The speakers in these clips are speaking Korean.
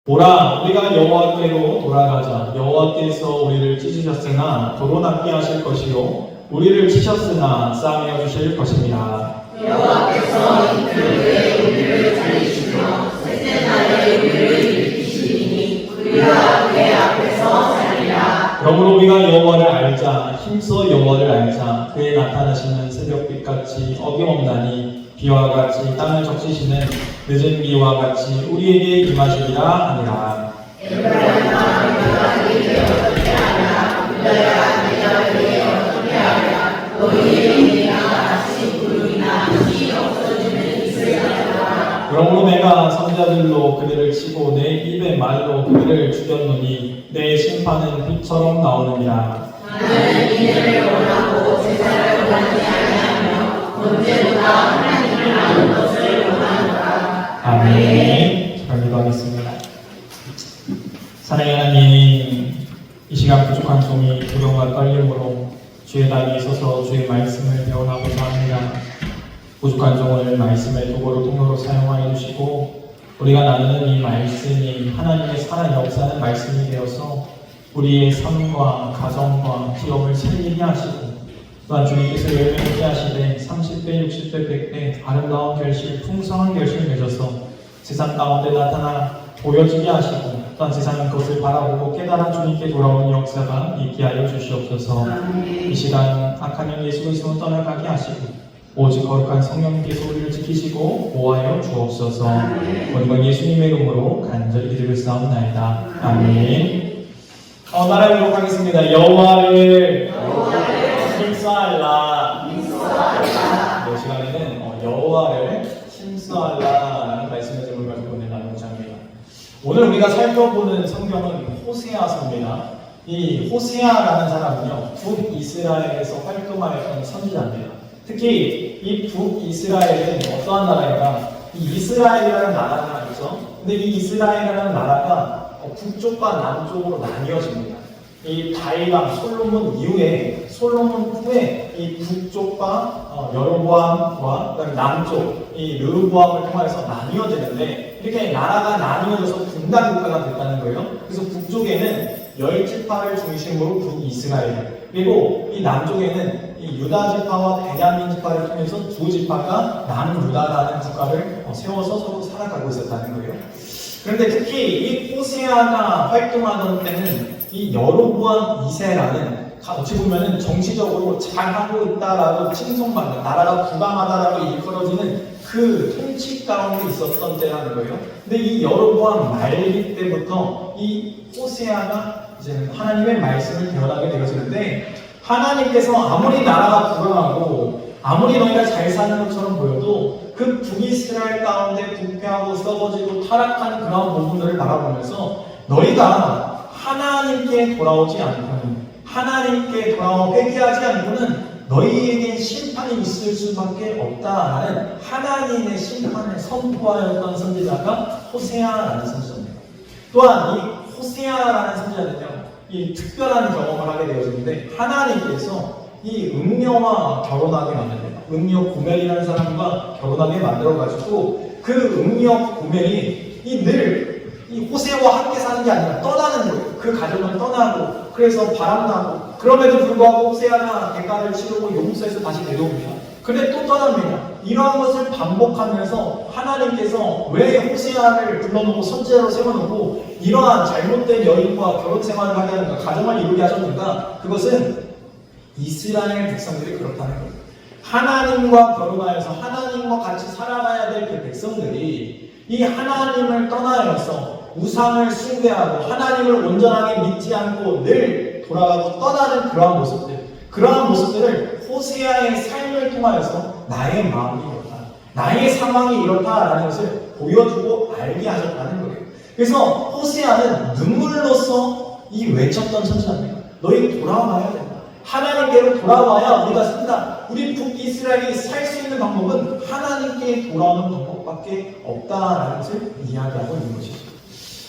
보라, 우리가 여호와께로 돌아가자. 여호와께서 우리를 찢으셨으나 도로 낫게 하실 것이요 우리를 치셨으나 싸매어 주실 것입니다. 여호와께서 이틀 후에 우리를 살리시며 셋째 날에 우리를 일으키시리니 우리가 그의 앞에서 살리라. 그러므로 우리가 여호와를 알자. 힘써 여호와를 알자. 그의 나타나시는 새벽빛같이 어김없나니 비와 같이 땅을 적시시는 늦은 비와 같이 우리에게 임하시리라 하니라. 에브라임아, 내가 너희에게 어떻게 하랴? 유다야, 내가 너희에게 어떻게 하랴? 너희의 인이나 다시 구름이나 힘이 없어지는 이스라엘아. 그러므로 내가 선자들로 그들을 치고 내 입의 말로 그들을 죽였노니 내 심판은 빛처럼 나오느니라. 나는 인을 원하고 제사를 원하지 아니하며 언제보다 하나님을 아는 것을 원하노라. 아멘. 잠깐 기도하겠습니다. 사랑의 하나님, 이 시간 부족한 종이 두려움과 떨림으로 주의 다리에 서서 주의 말씀을 배워나고자 합니다. 부족한 종을 말씀의 도구로 통로로 사용하여 주시고 우리가 나누는 이 말씀이 하나님의 살아 역사하는 말씀이 되어서 우리의 삶과 가정과 기업을 살리게 하시고 또한 주님께서 열매있게 하시되 30배, 60배, 100배 아름다운 결실, 풍성한 결실을 맺어서 세상 가운데 나타나 보여지게 하시고 또한 세상은 그것을 바라보고 깨달아 주님께 돌아오는 역사가 있게 하여 주시옵소서. 이 시간 악한 영 예수 그리스도로 떠나가게 하시고 오직 거룩한 성령님께서 우리를 지키시고 보호하여 주옵소서. 모든 건 예수님의 이름으로 간절히 기도를 쌓옵나이다. 아멘. 나라하도록 하겠습니다. 여호와를 힘써하라. 이 시간에는 여호와를 힘써하라라는 말씀의 제목을 가지고 나누고자 합니다. 오늘 우리가 살펴보는 성경은 호세아서입니다. 이 호세아라는 사람은요, 북이스라엘에서 활동하였던 선지자입니다. 특히 이 북이스라엘은 어떠한 나라인가? 이 이스라엘이라는 나라가 있죠. 근데 이 이스라엘이라는 나라가 북쪽과 남쪽으로 나뉘어집니다. 이 다윗왕 솔로몬 이후에 솔로몬 후에 이 북쪽과 여로보암과 그다음에 남쪽 이 르호보암을 통해서 나뉘어지는데 이렇게 나라가 나뉘어져서 분단 국가가 됐다는 거예요. 그래서 북쪽에는 10지파를 중심으로 북이스라엘, 그리고 이 남쪽에는 이 유다 지파와 베냐민 지파를 통해서 두 지파가 남유다라는 국가를 세워서 서로 살아가고 있었다는 거예요. 그런데 특히 이 호세아가 활동하던 때는 이 여로보암 2세라는 어찌 보면은 정치적으로 잘하고 있다라고 칭송받는, 나라가 부강하다라고 일컬어지는 그 통치 가운데 있었던 때라는 거예요. 근데 이 여로보암 말기 때부터 이 호세아가 이제 하나님의 말씀을 대언하게 되어지는데, 하나님께서 아무리 나라가 부강하고 아무리 너희가 잘 사는 것처럼 보여도 그 북이스라엘 가운데 부패하고 썩어지고 타락한 그런 부분들을 바라보면서 너희가 하나님께 돌아오지 않고는, 하나님께 돌아와 회개하지 않고는 너희에게 심판이 있을 수밖에 없다라는 하나님의 심판을 선포하였던 선지자가 호세아라는 선지자입니다. 또한 이 호세아라는 선지자는요, 이 특별한 경험을 하게 되어지는데, 하나님께서 이 음녀와 결혼하게 만듭니다. 음녀 고멜이라는 사람과 결혼하게 만들어가지고 그 음녀 고멜이 이 호세아와 함께 사는 게 아니라 떠나는 거예요. 그 가정을 떠나고, 그래서 바람나고, 그럼에도 불구하고 호세아가 대가를 치르고 용서해서 다시 되돌립니다. 근데 또 떠납니다. 이러한 것을 반복하면서 하나님께서 왜 호세아를 불러놓고 선지자로 세워놓고 이러한 잘못된 여인과 결혼 생활을 하게 하는가, 가정을 이루게 하셨는가? 그것은 이스라엘 백성들이 그렇다는 거예요. 하나님과 결혼하여서 하나님과 같이 살아가야 될 그 백성들이 이 하나님을 떠나여서 우상을 숭배하고 하나님을 온전하게 믿지 않고 늘 돌아가고 떠나는 그러한 모습들을 호세아의 삶을 통하여서 나의 마음이 이렇다, 나의 상황이 이렇다라는 것을 보여주고 알게 하셨다는 거예요. 그래서 호세아는 눈물로써 이 외쳤던 선지자입니다. 너희 돌아와야 된다. 하나님께로 돌아와야 우리가 산다. 우리 북이스라엘이 살 수 있는 방법은 하나님께 돌아오는 방법밖에 없다라는 것을 이야기하고 있는 것이죠.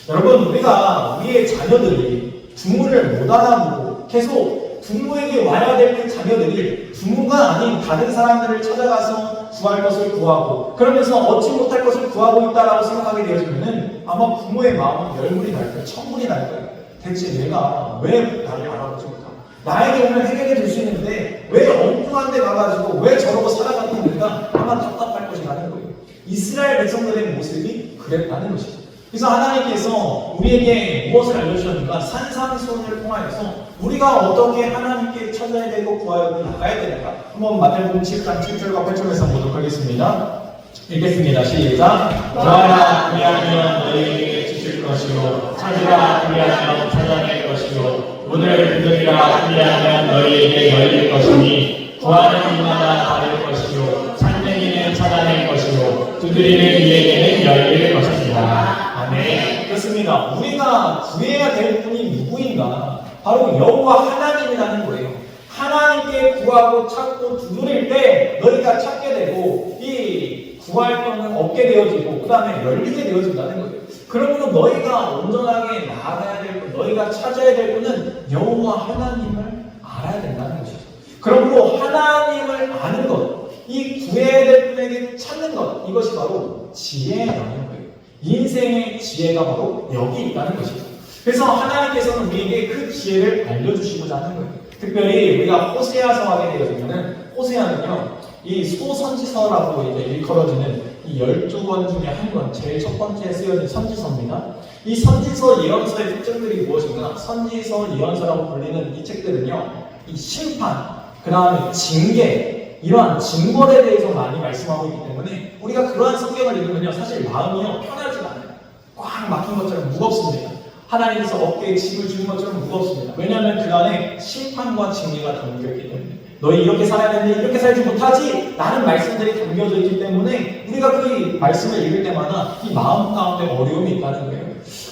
여러분, 우리의 자녀들이 부모를 못 알아보고 계속 부모에게 와야 될 그 자녀들이 부모가 아닌 다른 사람들을 찾아가서 구할 것을 구하고 그러면서 얻지 못할 것을 구하고 있다라고 생각하게 되어지면은 아마 부모의 마음은 열불이 날 거예요. 천불이 날 거예요. 대체 내가 왜 나를 알아보지 못하고 나에게 오면 해결이 될 수 있는데 왜 엉뚱한 데 가가지고 왜 저러고 살아가고 있는가 아마 답답할 것이라는 거예요. 이스라엘 백성들의 모습이 그랬다는 것이죠. 그래서 하나님께서 우리에게 무엇을 알려주셨는가? 산상수훈을 통하여서 우리가 어떻게 하나님께 찾아야 되고 구하여 나가야 되는가? 한번 마태복음 7장 7절과 8절에서 보도록 하겠습니다. 읽겠습니다. 시작. 구하라 그리하면 너희에게 주실 것이요 찾으라 그리하면 찾아낼 것이요 문을 두드리라 그리하면 너희에게 열릴 것이니 구하는 이마다 받을 것이요 찾는 이는 찾아낼 것이요 두드리는 이에게는 열릴 것입니다. 아멘. 그렇습니다. 우리가 구해야 될 분이 누구인가? 바로 여호와 하나님이라는 거예요. 하나님께 구하고 찾고 두드릴 때 너희가 찾게 되고 이 구할 거는 얻게 되어지고 그 다음에 열리게 되어진다는 거예요. 그러므로 너희가 온전하게 나아가야 될 것, 너희가 찾아야 될 것은 여호와 하나님을 알아야 된다는 것이죠. 그러므로 하나님을 아는 것, 이 구해야 될 분에게 찾는 것, 이것이 바로 지혜라는 거예요. 인생의 지혜가 바로 여기 있다는 것이죠. 그래서 하나님께서는 우리에게 그 지혜를 알려주시고자 하는 거예요. 특별히 우리가 호세아서 하게 되어지면은 호세아는요, 이 소선지서라고 이제 일컬어지는 이 12권 중에 한 권, 제일 첫 번째에 쓰여진 선지서입니다. 이 선지서 예언서의 특징들이 무엇인가? 선지서 예언서라고 불리는 이 책들은요, 이 심판, 그 다음에 징계, 이러한 징벌에 대해서 많이 말씀하고 있기 때문에 우리가 그러한 성경을 읽으면요 사실 마음이요 편하지가 않아요. 꽉 막힌 것처럼 무겁습니다. 하나님께서 어깨에 짐을 주는 것처럼 무겁습니다. 왜냐하면 그 안에 심판과 징계가 담겨있기 때문에 너희 이렇게 살아야 되는데 이렇게 살지 못하지 라는 말씀들이 담겨져 있기 때문에 우리가 그 말씀을 읽을 때마다 이 마음 가운데 어려움이 있다는 거예요.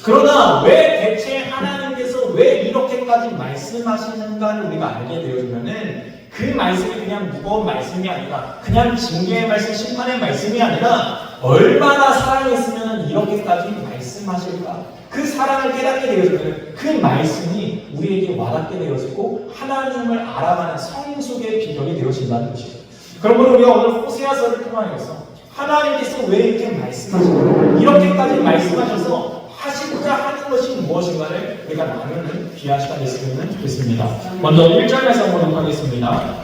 그러나 왜 대체 하나님께서 왜 이렇게까지 말씀하시는가를 우리가 알게 되어지면은 그 말씀이 그냥 무거운 말씀이 아니라 그냥 징계의 말씀, 심판의 말씀이 아니라 얼마나 사랑했으면 이렇게까지 말씀하실까? 그 사랑을 깨닫게 되어지면 그 말씀이 우리에게 와닿게 되어지고 하나님을 알아가는 성숙의 비결이 되어진다는 것이죠. 그러므로 우리가 오늘 호세아서를 통하여서 하나님께서 왜 이렇게 말씀하시는가? 이렇게까지 말씀하셔서 하시고자 하는 것이 무엇인가를 우리가 나누는 귀한 시간이 됐으면 좋겠습니다. 먼저 1절 말씀 보도록 하겠습니다.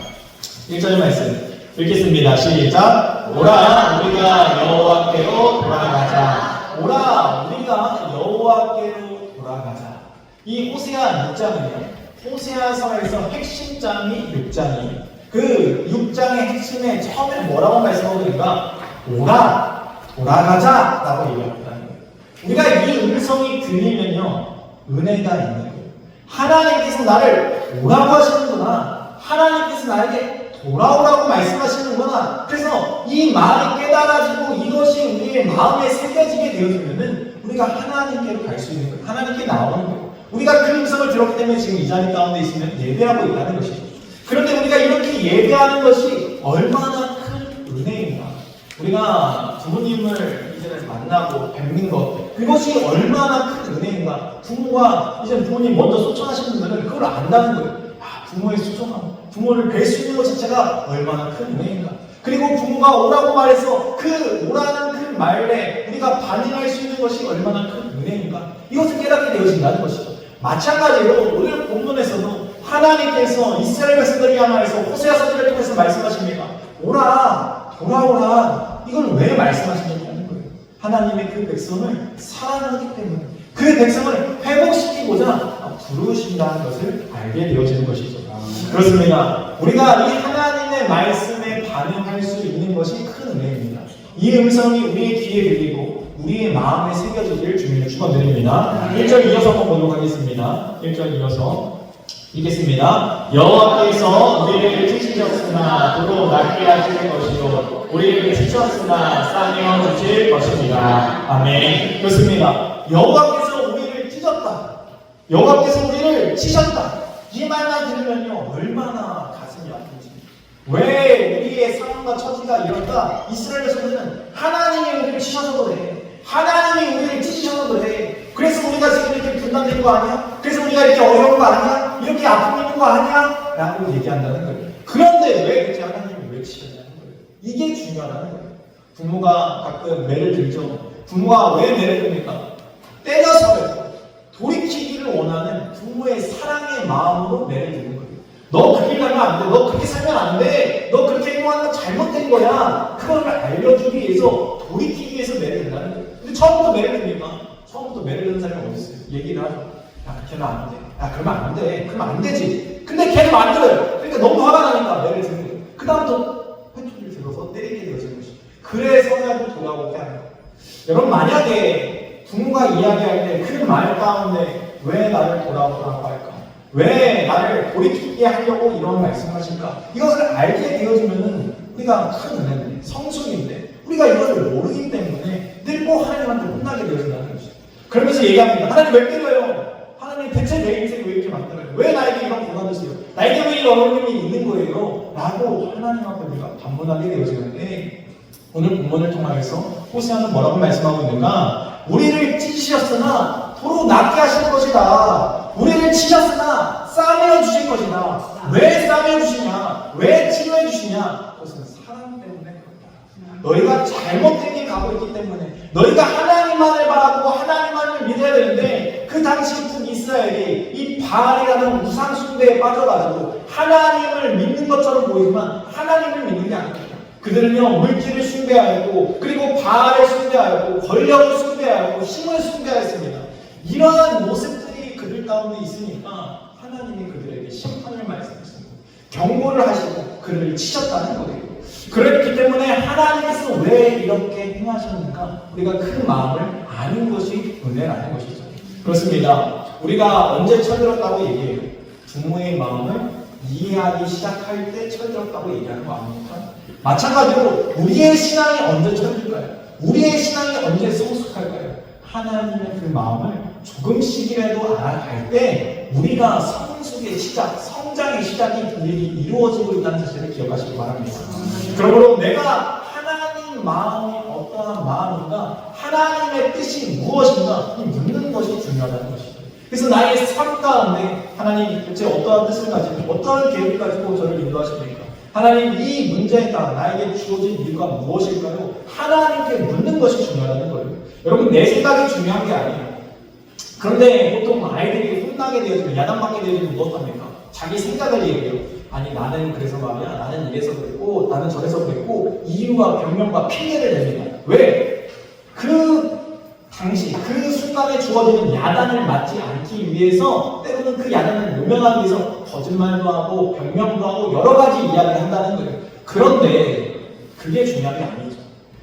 1절 말씀 읽겠습니다. 시작. 오라 우리가 여호와께로 돌아가자. 오라 우리가 여호와께로 돌아가자. 이 호세아 6장은요. 호세아서에서 핵심장이 6장이에요. 그 6장의 핵심에 처음에 뭐라고 말씀하고 있는가? 오라 돌아가자 라고 얘기합니다. 우리가 이 음성이 들리면요 은혜가 있는 거예요. 하나님께서 나를 오라고 하시는구나. 하나님께서 나에게 돌아오라고 말씀하시는구나. 그래서 이 말이 깨달아지고 이것이 우리의 마음에 새겨지게 되어지면은 우리가 하나님께로 갈 수 있는 거예요. 하나님께 나오는 거예요. 우리가 그 음성을 들었기 때문에 지금 이 자리 가운데 있으면 예배하고 있다는 것이죠. 그런데 우리가 이렇게 예배하는 것이 얼마나 큰 은혜인가. 우리가 부모님을 이제 만나고 뵙는 것, 그것이 얼마나 큰 은혜인가. 부모가 이제 부모님 먼저 소천하시는 분들은 그걸 안다는 거예요. 부모의 소중함, 부모를 뵐 수 있는 것 자체가 얼마나 큰 은혜인가. 그리고 부모가 오라고 말해서 그 오라는 그 말에 우리가 반응할 수 있는 것이 얼마나 큰 은혜인가. 이것을 깨닫게 되어진다는 것이죠. 마찬가지로 오늘 본문에서도 하나님께서 이스라엘 백성들을 향하여서 호세아 선지자를 통해서 말씀하십니다. 오라, 돌아오라. 이걸 왜 말씀하시느냐는 거예요. 하나님의 그 백성을 사랑하기 때문에 그 백성을 회복시키고자 부르신다는 것을 알게 되어지는 것이죠. 그렇습니다. 우리가 이 하나님의 말씀에 반응할 수 있는 것이 큰 은혜입니다. 이 음성이 우리의 귀에 들리고 우리의 마음에 새겨지기를 주님을 축원드립니다. 1절 이어서 한번 보도록 하겠습니다. 1절 이어서 읽겠습니다. 여호와께서 우리를 지키셨으나 도로 낮게 하실 것이요 우리를 지쳤으나 싸매어 주실 것입니다. 아멘. 그렇습니다. 여호와께서 우리를 찢었다. 여호와께서 우리를 치셨다. 이 말만 들으면요 얼마나 가슴이 아픈지. 왜 우리의 상황과 처지가 이럴까? 이스라엘 백성들은 하나님이 우리를 치셔서 그래. 하나님이 우리를 찢으셔서 그래. 그래서 우리가 지금 이렇게 분단된 거 아니야? 그래서 우리가 이렇게 어려운 거 아니야? 이렇게 아픔이 있는 거 아니야? 라고 얘기한다는 거예요. 그런데 왜 그렇게 하나님이 왜 치셨냐는 거예요. 이게 중요하다는 거예요. 부모가 가끔 매를 들죠. 부모가 왜 매를 듭니까? 때려서 돌이키기를 원하는 부모의 사랑의 마음으로 매를 드는 거예요. 너 그렇게 가면 안 돼. 너 그렇게 살면 안 돼. 너 그렇게 행동하는 건 잘못된 거야. 그걸 알려주기 위해서, 돌이키기 위해서 매를 든다는 거예요. 근데 처음부터 매를 듭니까? 처음부터 매를 드는 사람이 어디 있어요? 얘기를 하죠. 야, 그렇게 하면 안 돼. 야, 그러면 안 돼. 그러면 안 되지. 근데 걔는 만들어요. 그러니까 너무 화가 나니까 매를 드는 거예요. 그 다음부터 회초리를 들어서 때리게 되어지는 것이죠. 그래서 성향도 돌아오게 하는 거예요. 여러분, 만약에 부모가 이야기할 때 그 말 가운데 왜 나를 돌아오라고 할까? 왜 나를 돌이키게 하려고 이런 말씀을 하실까? 이것을 알게 되어지면은 우리가 큰 은혜인데, 성숙인데, 우리가 이것을 모르기 때문에 늘 꼭 하나님한테 혼나게 되어진다는 것이죠. 그러면서 얘기합니다. 하나님 왜 때려요? 하나님 대체 내 인생 왜 이렇게 만들어요? 왜 나에게 이런 고난을 주세요? 나에게 왜 이런 어려움이 있는 거예요? 라고 하나님 앞에 우리가 반문하게 되어지는데, 오늘 본문을 통하여서 호세아는 뭐라고 말씀하고 있는가? 우리를 찢으셨으나 도로 낫게 하실 것이다. 우리를 치셨으나 싸매어 주실 것이다. 왜 싸매어 주시냐? 왜 치료해 주시냐? 그것은 사랑 때문에 그렇다. 너희가 잘못된 길 가고 있기 때문에, 너희가 하나님만을 바라고 하나님만을 믿어야 되는데, 그 당시 북이스라엘이 이 바알이라는 우상 숭배에 빠져가지고 하나님을 믿는 것처럼 보이지만 하나님을 믿는 게 아닙니다. 그들은요, 물질을 숭배하였고, 그리고 바알을 숭배하였고, 권력을 숭배하였고, 힘을 숭배하였습니다. 이러한 모습들이 그들 가운데 있으니까 하나님이 그들에게 심판을 말씀하셨습니다. 경고를 하시고 그들을 치셨다는 거예요. 그렇기 때문에 하나님께서 왜 이렇게 행하셨는가? 우리가 그 마음을 아는 것이 은혜라는 것이죠. 그렇습니다. 우리가 언제 철들었다고 얘기해요? 부모의 마음을 이해하기 시작할 때 철들었다고 얘기하는 거 아닙니까? 마찬가지로 우리의 신앙이 언제 철들까요? 우리의 신앙이 언제 성숙할까요? 하나님의 그 마음을 조금씩이라도 알아갈 때 우리가 성숙의 시작, 성장의 시작이 이루어지고 있다는 사실을 기억하시기 바랍니다. 그러므로 내가 하나님 마음이 어떠한 마음인가, 하나님의 뜻이 무엇인가 이 묻는 것이 중요하다는 것이죠. 그래서 나의 삶 가운데 하나님 대체 어떠한 뜻을 가지고 어떠한 계획을 가지고 저를 인도하십니까? 하나님 이 문제에 따라 나에게 주어진 이유가 무엇일까요? 하나님께 묻는 것이 중요하다는 거예요. 여러분, 내 생각이 중요한 게 아니에요. 그런데 보통 아이들이 혼나게 되어지면, 야단받게 되어지면 무엇합니까? 자기 생각을 얘기해요. 아니 나는 그래서 말이야, 나는 이래서 그랬고 나는 저래서 그랬고 이유와 변명과 핑계를 냅니다. 왜? 그 당시 그 순간에 주어지는 야단을 맞지 않기 위해서 때로는 그 야단을 모면하기 위해서 거짓말도 하고 변명도 하고 여러 가지 이야기를 한다는 거예요. 그런데 그게 중요한 게 아니죠.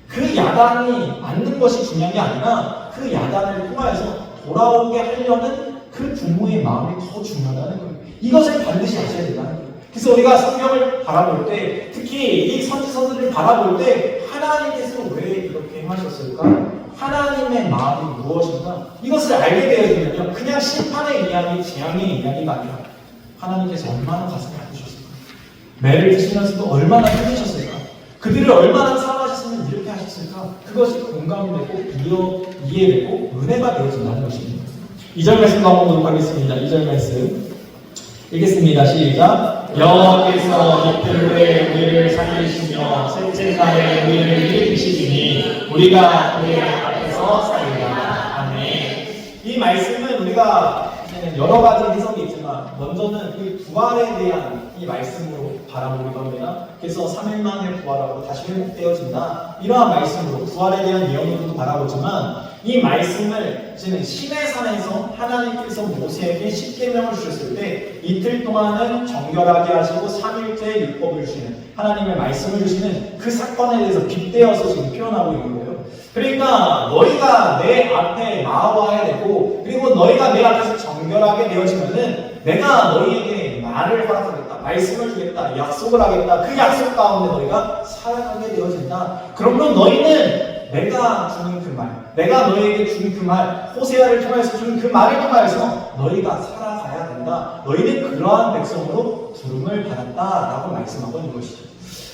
그 야단이 맞는 것이 중요한 게 아니라 그 야단을 통하여서 돌아오게 하려는 그 부모의 마음이 더 중요하다는 거예요. 이것을 반드시 아셔야 된다는 거예요. 그래서 우리가 성경을 바라볼 때, 특히 이 선지서들을 바라볼 때 하나님께서 왜 이렇게 행하셨을까? 하나님의 마음이 무엇인가? 이것을 알게 되어지면요, 그냥 심판의 이야기, 재앙의 이야기가 아니라 하나님께서 얼마나 가슴이 아프셨을까? 매를 드시면서도 얼마나 힘드셨을까? 그들을 얼마나 사랑하셨으면 이렇게 하셨을까? 그것이 공감이 되고 이해되고 은혜가 되어진다는 것입니다. 2절 말씀 가보도록 하겠습니다. 2절 말씀 읽겠습니다. 시작. 여호와께서 이틀 후에 우리를 살리시며 셋째 날에 우리를 일으키시니 우리가 그의 앞에서 살리라. 아멘. 이 말씀은 우리가 여러 가지 해석이 있지만 먼저는 이 부활에 대한 이 말씀으로 바라보기도 합니다. 그래서 3일 만에 부활하고 다시 회복되어진다, 이러한 말씀으로 부활에 대한 예언으로도 바라보지만, 이 말씀을 시내산에서 하나님께서 모세에게 십계명을 주셨을 때 이틀 동안은 정결하게 하시고 3일째 율법을 주시는, 하나님의 말씀을 주시는 그 사건에 대해서 빗대어서 지금 표현하고 있는 거예요. 그러니까 너희가 내 앞에 나와야 되고, 그리고 너희가 내 앞에서 정결하게 되어지면은 내가 너희에게 말을 허락하겠다, 말씀을 주겠다, 약속을 하겠다. 그 약속 가운데 너희가 살아가게 되어진다. 그러면 너희는 내가 주는 그 말, 내가 너희에게 주는 그 말, 호세아를 통해서 주는 그 말을 통해서 너희가 살아가야 된다. 너희는 그러한 백성으로 부름을 받았다라고 말씀하고 있는 것이죠.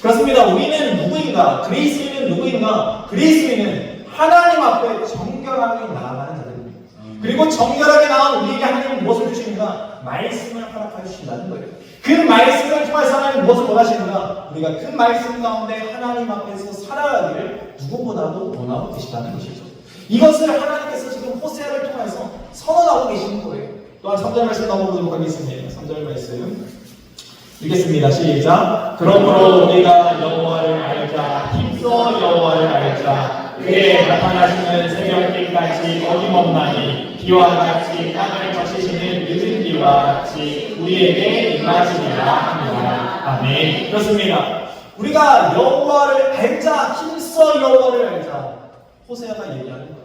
그렇습니다. 우리는 누구인가? 그리스도인은 누구인가? 그리스도인은 하나님 앞에 정결하게 나아가는 자들입니다. 그리고 정결하게 나온 우리에게 하나님은 무엇을 주시는가? 말씀을 허락하여 주신다는 거예요. 그 말씀을 통해서 하나님은 무엇을 원하시는가? 우리가 그 말씀 가운데 하나님 앞에서 살아가기를 누구보다도 원하고 계시다는 것이죠. 이것을 하나님께서 지금 호세아를 통해서 선언하고 계시는 거예요. 또한 3절 말씀 넘어보도록 하겠습니다. 3절 말씀 읽겠습니다. 시작. 그러므로 우리가 여호와를 알자, 힘써 여호와를 알자. 그의 나타나시는 새벽빛같이 어김없나니 비와 같이 땅을 적시시는 늦은 비와 같이 우리에게 임하시리라 합니다. 아멘. 그렇습니다. 우리가 여호와를 알자, 힘써 여호와를 알자. 호세아가 얘기하는 거예요.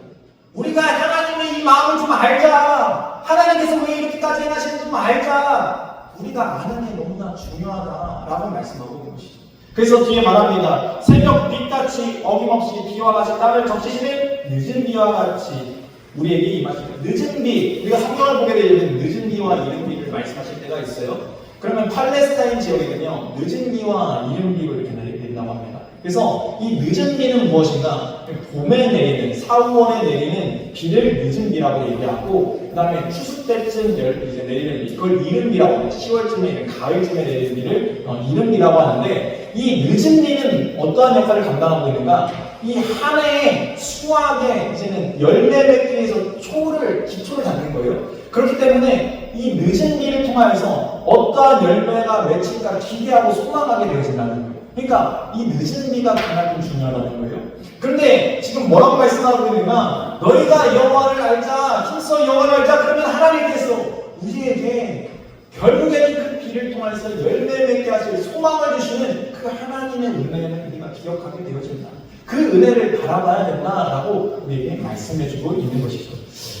우리가 하나님의 이 마음을 좀 알자. 하나님께서 왜 이렇게까지 행하시는지 좀 알자. 우리가 아는 게 너무나 중요하다라고 말씀하고 있는 것이죠. 그래서 뒤에 말합니다. 새벽 빛같이 어김없이 비와 같이 땅을 적시시는 늦은 비와 같이 우리에게 임하시는 늦은 비. 우리가 성경을 보게 되면 늦은 비와 이른 비를 말씀하실 때가 있어요. 그러면 팔레스타인 지역에는요 늦은 비와 이른 비로 이렇게 내린다고 합니다. 그래서 이 늦은 비는 무엇인가? 봄에 내리는, 4, 5월에 내리는 비를 늦은 비라고 얘기하고, 그 다음에 추수 때쯤 이제 내리는 비, 그걸 이른 비라고 해요. 10월쯤에, 가을쯤에 내리는 비를 이른 비라고 하는데, 이 늦은 비는 어떠한 역할을 감당하고 있는가? 이 한 해의 수확에 이제는 열매 맺기 위해서 기초를 잡는 거예요. 그렇기 때문에 이 늦은 비를 통하여서 어떠한 열매가 맺힐까 기대하고 소망하게 되어진다는 거예요. 그러니까 이 늦은 비가 그만큼 중요하다는 거예요. 그런데 지금 뭐라고 말씀하고 있느냐? 너희가 여호와를 알자, 힘써 여호와를 알자. 그러면 하나님께서 우리에게 결국에는 그 비를 통해서 열매 맺게 하실 소망을 주시는 그 하나님의 은혜를 우리가 기억하게 되어진다. 그 은혜를 바라봐야 된다라고 우리에게 말씀해주고 있는 것이죠.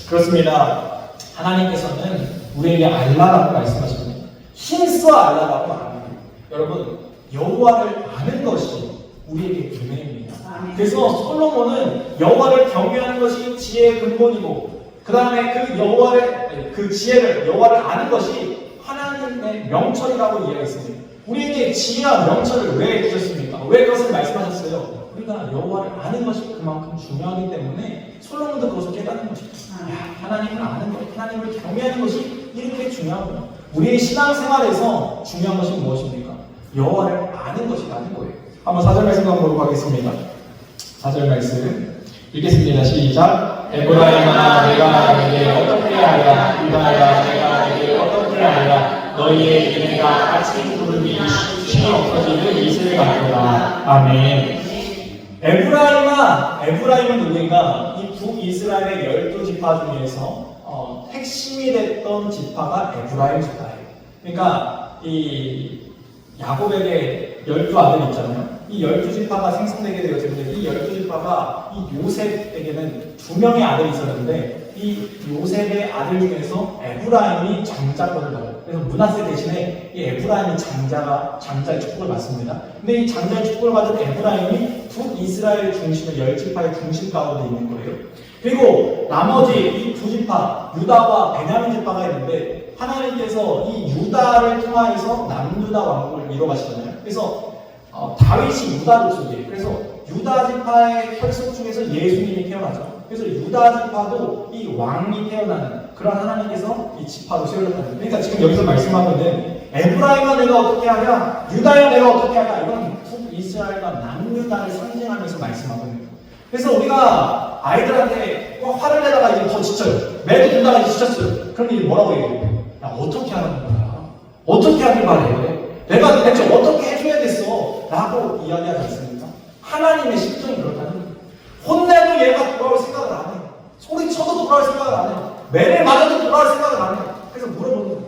그렇습니다. 하나님께서는 우리에게 알라라고 말씀하십니다. 힘써 알라라고 말합니다. 여러분, 여호와를 아는 것이 우리에게 은혜입니다. 그래서 솔로몬은 여호와를 경외하는 것이 지혜의 근본이고, 그 다음에 그 지혜를 여호와를 아는 것이 하나님의 명철이라고 이야기했습니다. 우리에게 지혜와 명철을 왜 주셨습니까? 왜 그것을 말씀하셨어요? 우리가 여호와를 아는 것이 그만큼 중요하기 때문에 솔로몬도 그것을 깨닫는 것이죠. 하나님을 아는 것, 하나님을 경외하는 것이 이렇게 중요하구나. 우리의 신앙생활에서 중요한 것이 무엇입니까? 여호와를 아는 것이라는 거예요. 한번 4절 말씀 한번 보도록 하겠습니다. 4절 말씀 읽겠습니다. 시작. 에브라임아 내가 너에게 어떻게 하랴, 유다야 내가 너에게 어떻게 하랴. 너희의 이름과 같이 부르니 신이 없어지는 이슬 같도다. 아멘. 에브라임은 누구인가? 이 북이스라엘의 12지파 중에서 핵심이 됐던 지파가 에브라임 지파예요. 그러니까 이 야곱에게 12아들이 있잖아요. 이 12지파가 생성되게 되었는데 이 12지파가 이 요셉에게는 2명의 아들이 있었는데 이 요셉의 아들 중에서 에브라임이 장자권을 받아요. 그래서 므낫세 대신에 이 에브라임이 장자의 축복을 받습니다. 근데 이 장자의 축복을 받은 에브라임이 북이스라엘 중심의 10지파의 중심 가운데 있는 거예요. 그리고 나머지 이 2지파, 유다와 베냐민 지파가 있는데 하나님께서 이 유다를 통하여서 남유다 왕국을 이뤄가시잖아요. 그래서 다윗이 유다 족속이에요. 그래서 유다 지파의 혈속 중에서 예수님이 태어나죠. 그래서 유다 지파도 이 왕이 태어나는 그런 하나님께서 이 지파도 세우셨다는. 그러니까 지금 여기서 말씀하고 있는 에브라임아 내가 어떻게 하냐, 유다야 내가 어떻게 하냐, 이건 북이스라엘과 남유다를 상징하면서 말씀하고 있는 거예요. 그래서 우리가 아이들한테 화를 내다가 이제 더 지쳐요. 매도 듣다가 이제 지쳤어요. 그럼 이제 뭐라고 얘기해요? 야, 어떻게 하라는 거야? 어떻게 하길 바래? 내가 대체 어떻게 해줘야겠어? 라고 이야기하지 않습니까? 하나님의 심정이 그렇다는 거예요. 혼내도 얘가 돌아올 생각을 안 해요. 소리쳐도 돌아올 생각을 안 해요. 매를 맞아도 돌아올 생각을 안 해요. 그래서 물어보는 거예요.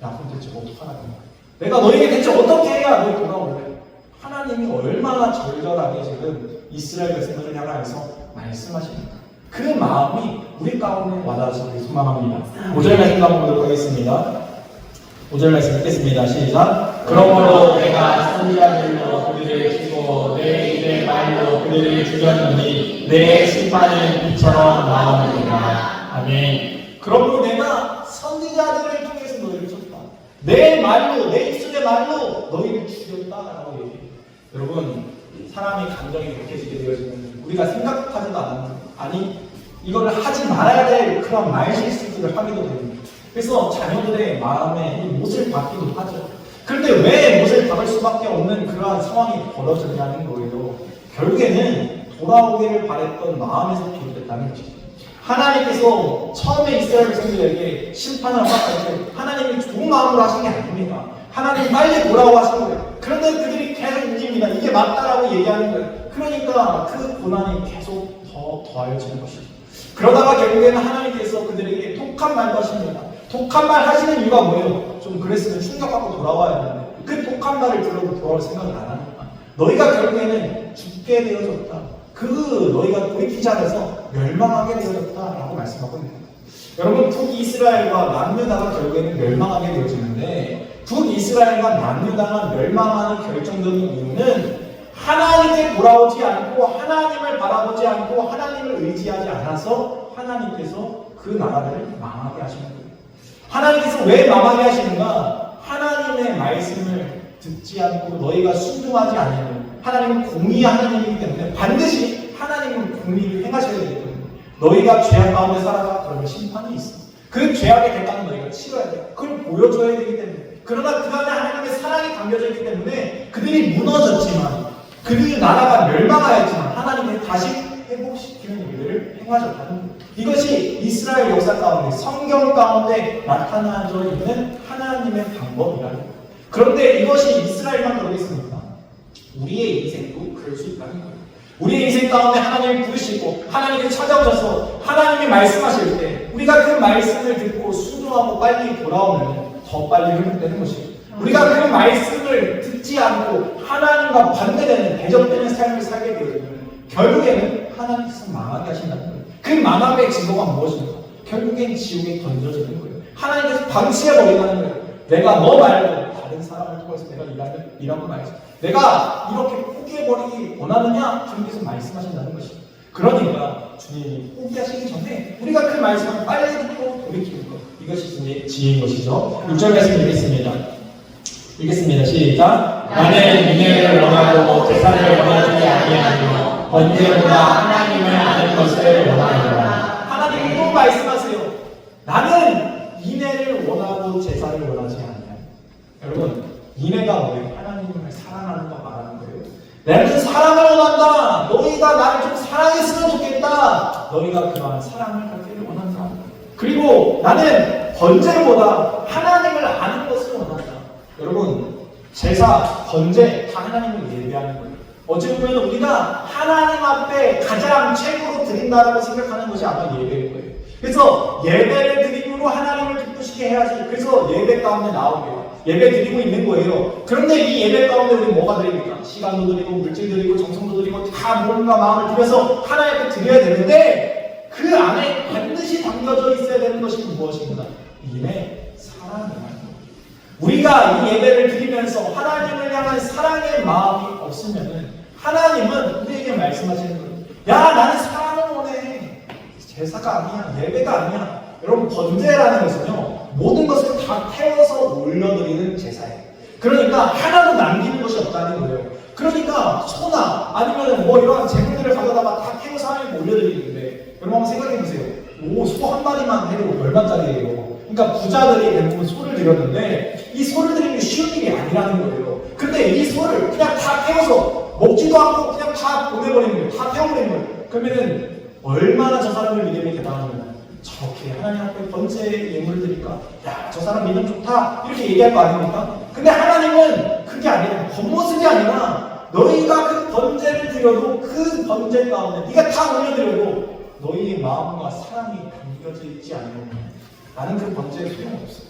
야, 그럼 대체 어떡하라는 거야? 내가 너에게 대체 어떻게 해야 너희 돌아올래? 하나님이 얼마나 절절하게 지금 이스라엘 백성들을 향하여서 말씀하십니까? 그 마음이 우리 가운데 와닿아서 소망합니다. 5절 말씀 한번 보도록 하겠습니다. 5절 말씀 읽겠습니다. 시작. 그러므로 내가 선지자들로 그들을 치고 내 입의 말로 그들을 죽였느니 내 심판은 빛처럼 나오느니라. 아멘. 그러므로 내가 선지자들을 통해서 너희를 쳤다. 내 말로, 내 입술의 말로 너희를 죽였다라고 얘기해요. 여러분, 사람이 감정이 격해지게 되어지면 우리가 생각하지도 않는, 아니 이거를 하지 말아야 될 그런 말실수들을 하기도 됩니다. 그래서 자녀들의 마음에 이 못을 박기도 하죠. 그런데 왜 못을 박을 수밖에 없는 그러한 상황이 벌어졌냐는 거예요. 결국에는 돌아오기를 바랬던 마음에서 비롯됐다는 것이죠. 하나님께서 처음에 이스라엘 백성들에게 심판을 허락할 때 하나님이 좋은 마음으로 하신 게 아닙니다. 하나님 빨리 돌아와 하신 거예요. 그런데 그들이 계속 움직입니다. 이게 맞다라고 얘기하는 거예요. 그러니까 그 고난이 계속 더 더해지는 것이죠. 그러다가 결국에는 하나님께서 그들에게 독한 말도 하십니다. 독한 말 하시는 이유가 뭐예요? 좀 그랬으면 충격받고 돌아와야 되는데 그 독한 말을 들어도 돌아올 생각을 안 합니다. 너희가 결국에는 죽게 되어졌다. 너희가 돌이키지 않아서 멸망하게 되어졌다라고 말씀하고 있는 거예요. 여러분, 북이스라엘과 남유다가 결국에는 멸망하게 되어지는데 북이스라엘과 남유다가 멸망하는 결정적인 이유는 하나님께 돌아오지 않고 하나님을 바라보지 않고 하나님을 의지하지 않아서 하나님께서 그 나라를 망하게 하시는 거예요. 하나님께서 왜 망하게 하시는가? 하나님의 말씀을 듣지 않고 너희가 순종하지 않으면 하나님은 공의의 하나님이기 때문에 반드시 하나님은 공의를 행하셔야 되기 때문에 너희가 죄악 가운데 살아가 그러면 심판이 있어. 그 죄악의 대가는 너희가 치러야 돼. 그걸 보여줘야 되기 때문에. 그러나 그 안에 하나님의 사랑이 담겨져 있기 때문에 그들이 무너졌지만 그들의 나라가 멸망하였지만 하나님이 다시 회복시키는 일들을 행하셨다는 거예요. 이것이 이스라엘 역사 가운데 성경 가운데 나타나져 있는 하나님의 방법이라는 거예요. 그런데 이것이 이스라엘만 그러고 있습니까? 우리의 인생도 그럴 수 있다는 거예요. 우리의 인생 가운데 하나님을 부르시고 하나님께 찾아오셔서 하나님이 말씀하실 때 우리가 그 말씀을 듣고 순종하고 빨리 돌아오면 더 빨리 회복되는 것이에요. 우리가 그 말씀을 듣지 않고 하나님과 반대되는 대적되는 삶을 살게 되면 결국에는 하나님께서 망하게 하신다는 거예요. 그 망함의 증거가 무엇입니까? 결국엔 지옥에 던져지는 거예요. 하나님께서 방치해버린다는 거예요. 내가 너 말고 다른 사람을 통해서 내가 일하고 말이지. 내가 이렇게 포기해버리기 원하느냐? 주님께서 말씀하신다는 것이죠. 그러니까 주님이 포기하시기 전에 우리가 그 말씀을 빨리 듣고 돌이키는 것. 이것이 지혜인 것이죠. 6절 말씀 읽겠습니다. 시작. 나는 인애를 원하고 제사를 원하지 아니하며 언제보다 하나님을 아는 것을 원하노라. 하나님이 또 말씀하세요. 나는 인애를 원하고 제사를 원하지 않아요. 여러분, 인애가 뭐예요? 하나님을 사랑하는 거 말하는 거예요. 나는 사랑을 원한다. 너희가 나를 좀 사랑했으면 좋겠다. 너희가 그러한 사랑을 갖기를 원한다. 그리고 나는 번제보다 하나님을 아는 것을 원한다. 여러분, 제사, 번제 다 하나님을 예배하는 거예요. 어찌 보면 우리가 하나님 앞에 가장 최고로 드린다라고 생각하는 것이 아마 예배일 거예요. 그래서 예배를 드림으로 하나님을 기쁘시게 해야지. 그래서 예배 가운데 나오게요. 예배 드리고 있는 거예요. 그런데 이 예배 가운데 우리 뭐가 드립니까? 시간도 드리고 물질 드리고 정성도 드리고 다 몸과 마음을 들여서 하나님 앞에 드려야 되는데 그 안에 반드시 담겨져 있어야 되는 것이 무엇입니까? 인애, 사랑이라는 거예요. 우리가 이 예배를 드리면서 하나님을 향한 사랑의 마음이 없으면은 하나님은 우리에게 말씀하시는 거예요. 야, 나는 사랑을 원해. 제사가 아니야. 예배가 아니야. 여러분, 번제라는 것은요, 모든 것을 다 태워서 올려드리는 제사예요. 그러니까 하나도 남기는 것이 없다는 거예요. 그러니까 소나 아니면 뭐 이런 재물들을 가져다가 다 태워서 하나님께 올려드리는데 여러분 한번 생각해보세요. 소 한 마리만 해도 얼마짜리예요? 그러니까 부자들이 대부분 소를 드렸는데 이 소를 드리는 게 쉬운 일이 아니라는 거예요. 근데 이 소를 그냥 다 태워서 먹지도 않고 그냥 다 보내버리는 거예요. 다 태워버리는 거예요. 그러면은 얼마나 저 사람의 믿음이 대단하면 저렇게 하나님 앞에 번제 예물을 드릴까? 야, 저 사람 믿음 좋다. 이렇게 얘기할 거 아닙니까? 근데 하나님은 그게 아니라 겉모습이 아니라 너희가 그 번제를 드려도 그 번제 가운데 네가 다 올려드려도 너희의 마음과 사랑이 담겨져 있지 않으면 나는 그 번제에 소용없어.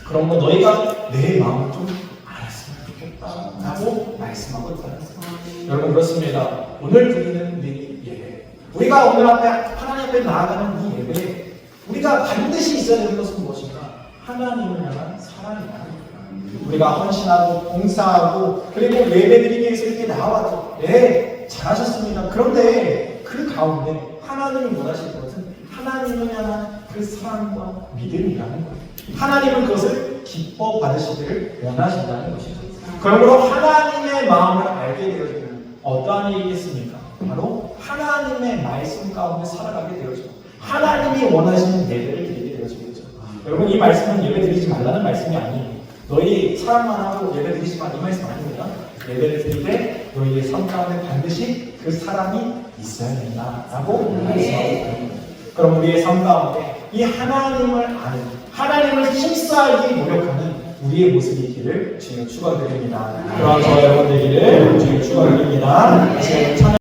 그런 거 너희가 내 마음을 좀 알았으면 좋겠다 라고 말씀하고 있다는 거예요. 여러분, 그렇습니다. 오늘 드리는 우리 예배, 우리가 오늘 앞에 하나님 앞에 나아가는 이 예배에 우리가 반드시 있어야 되는 것은 무엇인가? 하나님을 향한 사랑이라는 거예요. 우리가 헌신하고 봉사하고 그리고 예배드리기 위해서 이렇게 나와서 네, 잘하셨습니다. 그런데 그 가운데 하나님이 원하실 것은 하나님을 향한 그 사랑과 믿음이라는 거예요. 하나님은 그것을 기뻐 받으시기를 원하신다는 것이죠. 그러므로 하나님의 마음을 알게 되어지면 어떠한 일이겠습니까? 바로 하나님의 말씀 가운데 살아가게 되어져. 하나님이 원하시는 예배를 드리게 되어지죠. 여러분 이 말씀은 예배 드리지 말라는 말씀이 아니에요. 너희 사랑만 하고 예배 드리지 마, 이 말씀 아닙니다. 예배를 드릴 때 너희의 삶 가운데 반드시 그 사랑이 있어야 된다라고 말씀하고 있습니다. 그럼 우리의 삶 가운데 이 하나님을 아는, 하나님을 힘쓰기 노력하는 우리의 모습이 있기를 주님 축원드립니다. 그러한 저와 여러분 되기를 주님 축원드립니다. 다시 찬양